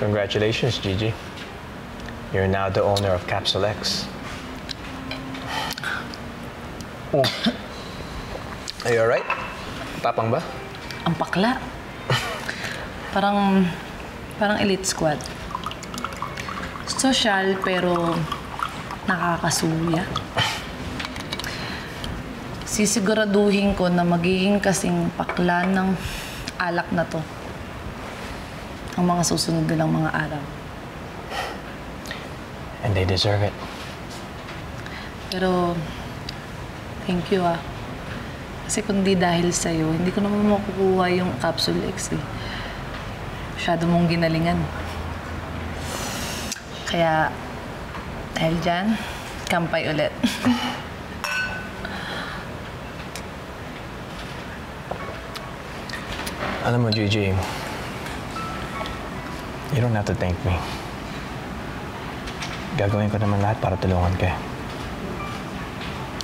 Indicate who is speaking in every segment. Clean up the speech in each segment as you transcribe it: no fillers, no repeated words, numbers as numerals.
Speaker 1: Congratulations, Gigi. You're now the owner of Capsule X. Oh. Are you alright? Tapang ba?
Speaker 2: Ang pakla. Parang elite squad. Social pero nakakasuya. Sisiguraduhin ko na magiging kasing pakla ng alak na to ang mga susunod nilang mga araw.
Speaker 1: And they deserve it.
Speaker 2: Pero, thank you ah. Kasi kung di dahil sa'yo, hindi ko naman makukuha yung Capsule X eh. Masyado mong ginalingan. Kaya, dahil dyan, kampay ulit.
Speaker 1: Alam mo, Gigi, you don't have to thank me. Gagawin ko naman lahat para tulungan ka.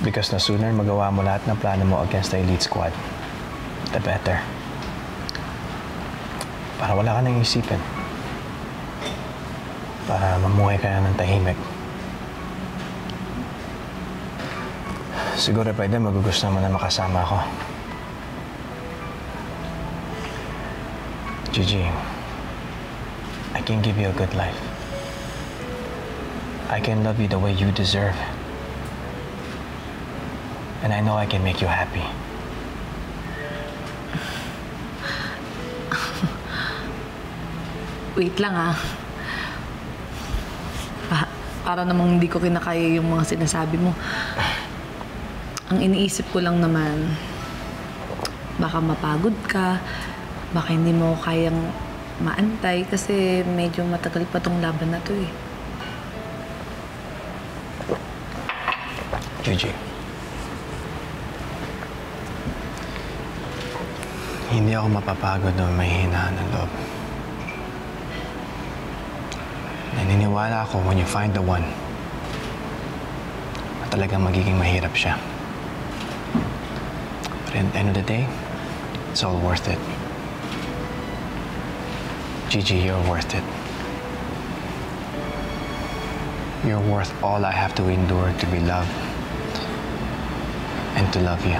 Speaker 1: Because the sooner magawa mo lahat ng plano mo against the elite squad, the better. Para wala ka nang isipin. Para mamuhay ka na ng tahimik. Siguro pwede magugustuhan mo na makasama ako. Gigi, I can give you a good life. I can love you the way you deserve. And I know I can make you happy.
Speaker 2: Wait lang ah. Para namang hindi ko kinakaya yung mga sinasabi mo. Ang iniisip ko lang naman, baka mapagod ka, baka hindi mo kayang maantay kasi medyo matagal pa tong laban na to eh.
Speaker 1: Gigi, hindi ako mapapagod o mahihina ng loob. Naniniwala ako when you find the one, na talagang magiging mahirap siya. But at the end of the day, it's all worth it. Gigi, you're worth it. You're worth all I have to endure to be loved and to love you.